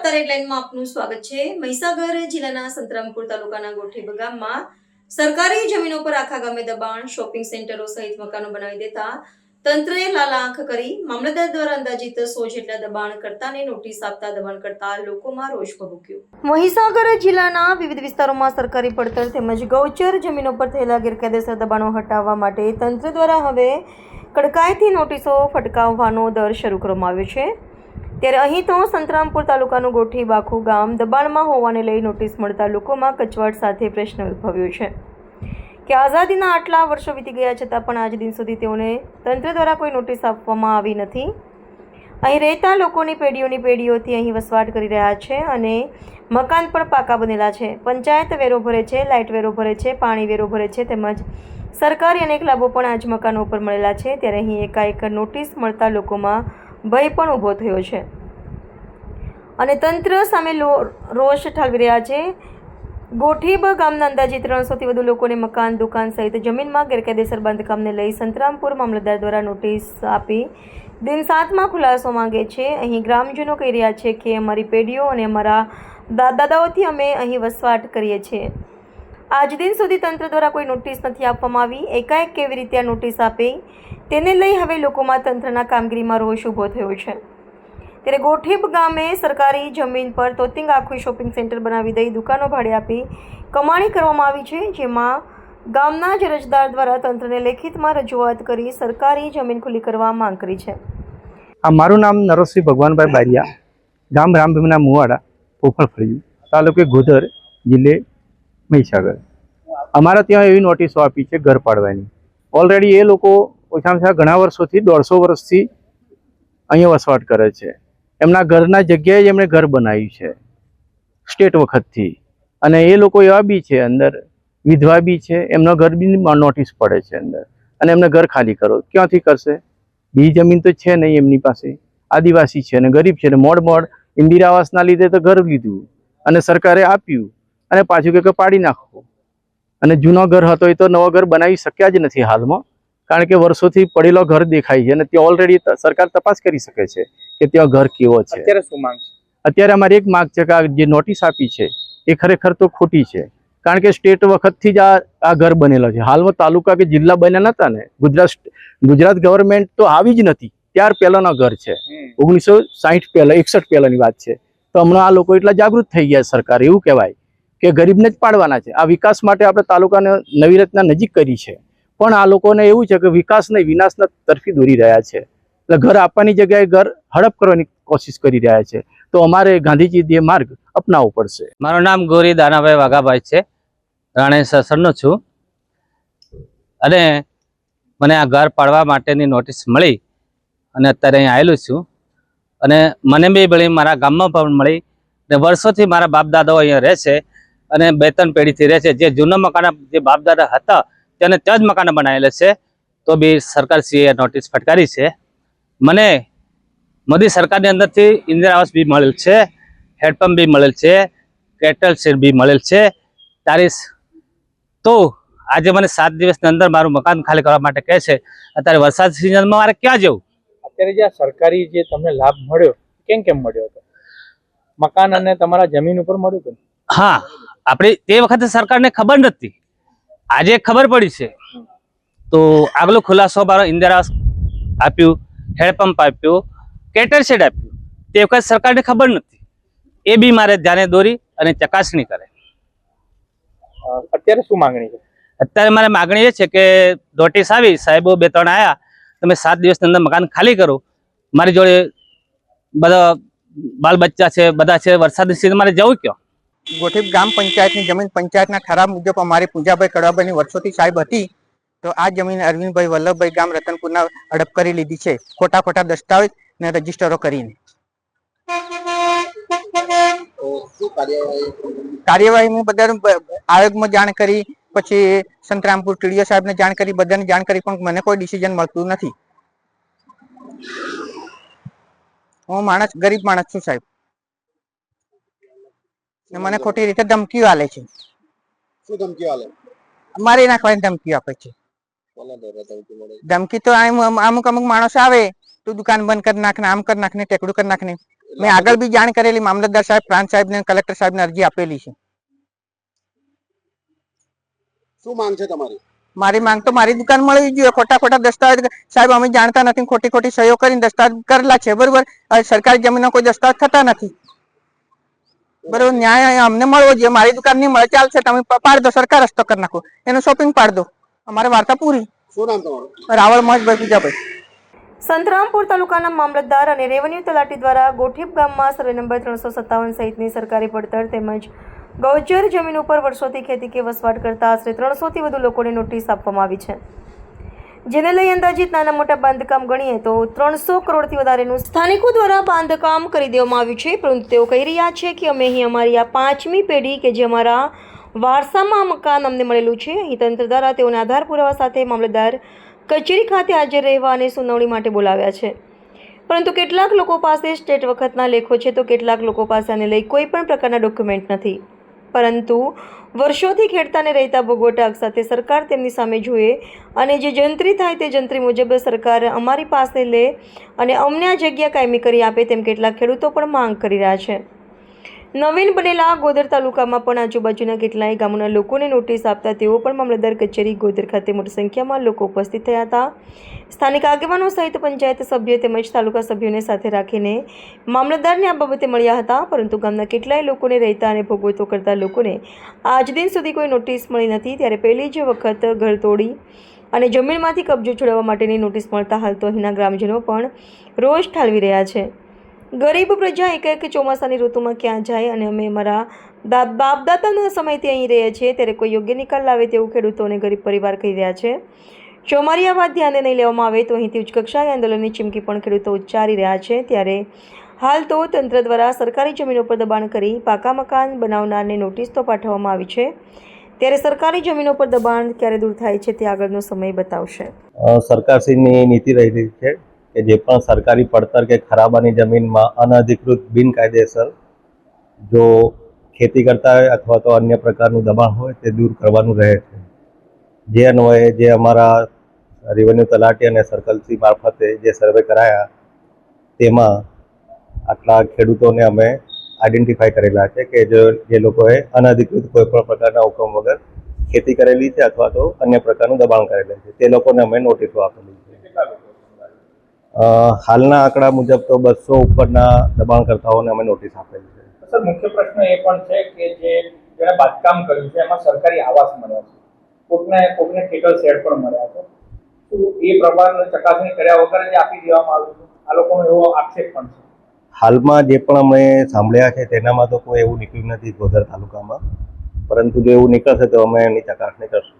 વાર્તા રેડલાઇનમાં આપનું સ્વાગત છે। મહીસાગર જિલ્લાના સંતરામપુર તાલુકાના ગોઠેબ ગામમાં સરકારી જમીનો પર આખા ગામે દબાણ, શોપિંગ સેન્ટરો સહિત મકાનો બનાવી દેતા તંત્રએ લાલ આંખ કરી મામલતદાર દ્વારા અંદાજિત 100 જેટલા દબાણકર્તાને નોટિસ આપતા દબાણકર્તા લોકોમાં રોષ ભભૂક્યો। મહીસાગર જિલ્લાના વિવિધ વિસ્તારોમાં સરકારી પડતર તેમજ ગૌચર જમીનો પર થયેલા ગેરકાયદેસર દબાણો હટાવવા માટે તંત્ર દ્વારા હવે કડકાઈથી નોટિસો ફટકાવવાનો દર શરૂ કરવામાં આવ્યો છે। ત્યારે અહીં તો સંતરામપુર તાલુકાનું ગોઠી બાખુ ગામ દબાણમાં હોવાને લઈ નોટિસ મળતા લોકોમાં કચવાટ સાથે પ્રશ્ન ઉદ્ભવ્યો છે કે આઝાદીના આટલા વર્ષો વીતી ગયા છતાં પણ આજ દિન સુધી તેઓને તંત્ર દ્વારા કોઈ નોટિસ આપવામાં આવી નથી। અહીં રહેતા લોકોની પેઢીઓથી અહીં વસવાટ કરી રહ્યા છે અને મકાન પણ પાકા બનેલા છે। પંચાયત વેરો ભરે છે, લાઇટ વેરો ભરે છે, પાણી વેરો ભરે છે તેમજ સરકારી અનેક લાભો પણ આજ મકાનો ઉપર મળેલા છે। ત્યારે અહીં એકાએક નોટિસ મળતા લોકોમાં ભય પણ ઊભો થયો છે અને તંત્ર સામે રોષ ઠાલવી રહ્યા છે। ગોઠીબ ગામના અંદાજિત 300થી વધુ લોકોને મકાન, દુકાન સહિત જમીનમાં ગેરકાયદેસર બાંધકામને લઈ સંતરામપુર મામલતદાર દ્વારા નોટિસ આપી દિન 7માં ખુલાસો માંગે છે। અહીં ગ્રામજનો કહી રહ્યા છે કે અમારી પેઢીઓ અને અમારા દાદાઓથી અમે અહીં વસવાટ કરીએ છીએ। આજ દિન સુધી તંત્ર દ્વારા કોઈ નોટિસ નથી આપવામાં આવી। એકાએક કેવી રીતે આ નોટિસ આપી તેને લઈ હવે લોકોમાં તંત્રના કામગીરીમાં રોષ ઊભો થયો છે। ત્યારે ગોઠીબ ગામે સરકારી જમીન પર તોતિંગ આખું શોપિંગ સેન્ટર બનાવી દઈ દુકાનો ભાડે આપી કમાણી કરવામાં આવી છે, જેમાં ગામના જ અરજદાર દ્વારા તંત્રને લેખિતમાં રજૂઆત કરી સરકારી જમીન ખુલ્લી કરવા માંગ કરી છે। મારું નામ નરોસિંહ ભગવાનભાઈ બારિયા, ગામ રામભીમના મુવાડા, પોફળફળિયું, તાલુકે ગોધર, જિલ્લે મહીસાગર। અમારા ત્યાં એવી નોટિસો આપી છે ઘર પાડવાની। ઓલરેડી એ લોકો ઓછામાં ઓછા ઘણા વર્ષોથી 150 વર્ષથી અહીંયા વસવાટ કરે છે। એમના ઘરના જગ્યાએ જ એમણે ઘર બનાવ્યું છે સ્ટેટ વખતથી, અને એ લોકો એવા બી છે અંદર વિધવા બી છે, એમનો ઘર બી નોટિસ પડે છે અંદર, અને એમને ઘર ખાલી કરો ક્યાંથી કરશે? બી જમીન તો છે નહીં એમની પાસે, આદિવાસી છે અને ગરીબ છે, મોડ ઇન્દિરા આવાસના લીધે તો ઘર લીધું અને સરકારે આપ્યું અને પાછું કે પાડી નાખો, અને જૂનો ઘર હતો એ તો નવો ઘર બનાવી શક્યા જ નથી હાલમાં, કારણ કે વર્ષોથી પડેલો ઘર દેખાય છે અને ત્યાં ઓલરેડી સરકાર તપાસ કરી શકે છે કે ત્યાં ઘર કેવો છે। અત્યારે શું માંગ છે? અત્યારે અમારી એક માંગ છે કે આ જે નોટિસ આપી છે એ ખરેખર તો ખોટી છે, કારણ કે સ્ટેટ વખતથી જ આ ઘર બનેલો છે। હાલમાં તાલુકા કે જિલ્લા બન્યા નતા ને, ગુજરાત ગવર્મેન્ટ તો આવી જ નથી ત્યાર પહેલાનો ઘર છે, 1960 પહેલા 61 પહેલાની વાત છે। તો હમણાં આ લોકો એટલા જાગૃત થઈ ગયા સરકાર, એવું કહેવાય કે ગરીબને જ પાડવાના છે। આ વિકાસ માટે આપણે તાલુકાને નવી રચના નજીક કરી છે, પણ આ લોકોને એવું છે કે વિકાસ નહીં વિનાશના તરફી દોરી રહ્યા છે, એટલે ઘર આપવાની જગ્યાએ ઘર હડપ કરવાની કોશિશ કરી રહ્યા છે। તો અમારે ગાંધીજી માર્ગ અપનાવવો પડશે। મારું નામ ગોરી દાનાભાઈ વાઘાભાઈ છે, રાણે સસરનો છું, અને મને આ ઘર પાડવા માટેની નોટિસ મળી અને અત્યારે અહીં આવેલું છું, અને મને બી મળી, મારા ગામમાં પણ મળી, ને વર્ષોથી મારા બાપ દાદાઓ અહીંયા રહે છે અને 2-3 પેઢીથી રહે છે। જે જૂના મકાન જે બાપ દાદા હતા તેને ત્યાં જ મકાન બનાવેલા છે, તો બી સરકારશ્રીએ નોટિસ ફટકારી છે। મને મોદી સરકારની અંદરથી ઇન્દિરા આવાસ બી મળેલ છે, હેન્ડપંપ બી મળેલ છે, કેટલ શેડ બી મળેલ છે તારીખ। તો આજે મને 7 દિવસની અંદર મારું મકાન ખાલી કરવા માટે કહે છે। અત્યારે વરસાદ સિઝનમાં મારે ક્યાં જવું? અત્યારે જે સરકારી જે તમને લાભ મળ્યો કેમ મળ્યો હતો? મકાન અને તમારા જમીન ઉપર મળ્યું હતું? હા, આપણે તે વખતે સરકારને ખબર નથી, આજે ખબર પડી છે। તો આગલો ખુલાસો મારો ઇન્દિરા આવાસ આપ્યું, હેન્ડપંપ આપ્યું, કેટલ શેડ આપ્યું, તે વખત સરકારને ખબર નથી, એ બી મારે ધ્યાને દોરી અને ચકાસણી કરે। અત્યારે શું માંગણી છે? અત્યારે મારે માગણી એ છે કે નોટિસ આવી, સાહેબો 2-3 આવ્યા, તમે 7 દિવસની અંદર મકાન ખાલી કરો। મારી જોડે બધા બાલ બચ્ચા છે, બધા છે, વરસાદની સિઝન મારે જવું ક્યાં? ગોઠીબ ગ્રામ પંચાયતની જમીન પંચાયતના ઠરાવ મુજબ અમારી પૂજાભાઈ કડવાભાઈની વર્ષોથી સાહેબ હતી, તો આ જમીન અરવિંદભાઈ વલ્લભભાઈ ગામ રતનપુરના હડપ કરી લીધી છે, ખોટા દસ્તાવેજ ને રજીસ્ટરો કરીને। કાર્યવાહી બધા આયોગમાં જાણ કરી, પછી સંતરામપુર ટીડીઓ સાહેબને જાણ કરી, બધાને જાણ કરી, પણ મને કોઈ ડિસિઝન મળતું નથી। હું ગરીબ માણસ છું સાહેબ, મને ખોટી રીતે ધમકીઓ આલે છે। શું ધમકીઓ આલે? મારી નાખવાની ધમકીઓ આપે છે। ધમકી તો અમુક માણસ આવે, તું દુકાન બંધ કરી નાખ ને, આમ કરી નાખ ને, ટેકડું કરી નાખ ને, મેં આગળ બી જાણ કરેલી, મામલતદાર સાહેબ, પ્રાંત સાહેબ ને કલેક્ટર સાહેબ ને અરજી આપેલી છે. શું માંગ છે તમારી? મારી માંગ તો મારી દુકાન મળવી જોઈએ. ખોટા ખોટા દસ્તાવેજ સાહેબ અમે જાણતા નથી, ખોટી ખોટી સહીઓ કરીને દસ્તાવેજ કરેલા છે, બરોબર. સરકારી જમીનનો કોઈ દસ્તાવેજ થતા નથી, બરોબર. ન્યાય અમને મળવો જોઈએ. મારી દુકાન નહીં મળે ચાલશે, તમે પાડ દો, સરકાર રસ્તો કરી નાખો, એનું શોપિંગ પાડ દો, અમારે વાર્તા પૂરી. શું નામ તમારું? રાવળ મહેશભાઈ પૂજાભાઈ. સંતરામપુર તાલુકાના મામલતદાર અને રેવન્યુ તલાટી દ્વારા ગોઠીપ ગામમાં સર્વે નંબર 357 સહિતની સરકારી પડતર તેમજ ગૌચર જમીન ઉપર વર્ષોથી ખેતી કે વસવાટ કરતા આશરે 300 થી વધુ લોકોને નોટિસ આપવામાં આવી છે, જેને લઈ અંદાજિત નાના મોટા બાંધકામ ગણીએ તો 300 કરોડથી વધારેનું સ્થાનિકો દ્વારા બાંધકામ કરી દેવામાં આવ્યું છે. પરંતુ તેઓ કહી રહ્યા છે કે અમે અહીં અમારી આ 5મી પેઢી કે જે અમારા વારસામાં મકાન અમને મળેલું છે, અહીં તંત્ર દ્વારા તેઓને આધાર પુરાવા સાથે મામલતદાર કચેરી ખાતે હાજર રહેવા અને સુનાવણી માટે બોલાવ્યા છે. પરંતુ કેટલાક લોકો પાસે સ્ટેટ વખતના લેખો છે તો કેટલાક લોકો પાસે આને લઈ કોઈ પણ પ્રકારના ડોક્યુમેન્ટ નથી. પરંતુ વર્ષોથી ખેડતાને રહેતા ભોગવટા સાથે સરકાર તેમની સામે જોઈએ અને જે જંત્રી થાય તે જંત્રી મુજબ સરકાર અમારી પાસે લે અને અમને આ જગ્યા કાયમી કરી આપે, તેમ કેટલાક ખેડૂતો પણ માંગ કરી રહ્યા છે. નવીન બનેલા ગોધર તાલુકામાં પણ આજુબાજુના કેટલાય ગામોના લોકોને નોટિસ આપતા તેઓ પણ મામલતદાર કચેરી ગોધર ખાતે મોટી સંખ્યામાં લોકો ઉપસ્થિત થયા હતા. સ્થાનિક આગેવાનો સહિત પંચાયત સભ્યો તેમજ તાલુકા સભ્યોને સાથે રાખીને મામલતદારને આ બાબતે મળ્યા હતા. પરંતુ ગામના કેટલાય લોકોને રહેતા અને ભોગવતો કરતા લોકોને આજ દિન સુધી કોઈ નોટિસ મળી નથી. ત્યારે પહેલી જ વખત ઘર તોડી અને જમીનમાંથી કબજો છોડાવવા માટેની નોટિસ મળતા હાલ તો અહીંના ગ્રામજનો પણ રોષ ઠાલવી રહ્યા છે. ગરીબ પ્રજા એક ચોમાસાની ઋતુમાં ક્યાં જાય અને અમે અમારા બાપદાદાના સમયથી અહીં રહીએ છીએ, ત્યારે કોઈ યોગ્ય નિકાલ લાવે તેવું ખેડૂતો અને ગરીબ પરિવાર કહી રહ્યા છે. જો અમારી આ વાત ધ્યાને નહીં લેવામાં આવે તો અહીંથી ઉચ્ચ કક્ષાએ આંદોલનની ચીમકી પણ ખેડૂતો ઉચ્ચારી રહ્યા છે. ત્યારે હાલ તો તંત્ર દ્વારા સરકારી જમીનો પર દબાણ કરી પાકા મકાન બનાવનારને નોટિસ તો પાઠવવામાં આવી છે. ત્યારે સરકારી જમીનો પર દબાણ ક્યારે દૂર થાય છે તે આગળનો સમય બતાવશે. સરકારશ્રીની નીતિ રહેલી છે કે જે પણ સરકારી પડતર કે ખરાબાની જમીનમાં અનધિકૃત બિનકાયદેસર જો ખેતી કરતા હોય અથવા તો અન્ય પ્રકારનું દબાણ હોય તે દૂર કરવાનું રહે છે. જે અન્વયે જે અમારા રેવન્યુ તલાટી અને સર્કલસી મારફતે જે સર્વે કરાયા તેમાં આટલા ખેડૂતોને અમે આઈડેન્ટિફાઈ કરેલા છે કે જે લોકોએ અનધિકૃત કોઈ પણ પ્રકારના હુકમ વગર ખેતી કરેલી છે અથવા તો અન્ય પ્રકારનું દબાણ કરેલું છે, તે લોકોને અમે નોટિસો આપેલી છે. હાલના આંકડા મુજબ તો 200 ઉપરના દબાણકર્તાઓને અમે નોટિસ આપેલી છે. સર, મુખ્ય પ્રશ્ન એ પણ છે કે જેણે બાંધકામ કર્યું છે એમાં સરકારી આવાસ મળ્યા છે, કોકને ઠેકર શેડ પણ મળ્યા છે, તો એ પ્રમાણની ચકાસણી કર્યા વગર જ આપી દેવામાં આવ્યું છે. આ લોકોનો એવો આક્ષેપ પણ છે. હાલમાં જે પણ અમે સાંભળ્યા છે તેનામાં તો કોઈ એવું નીકળ્યું નથી ગોધર તાલુકામાં, પરંતુ જો એવું નીકળશે તો અમે એની ચકાસણી કરશું.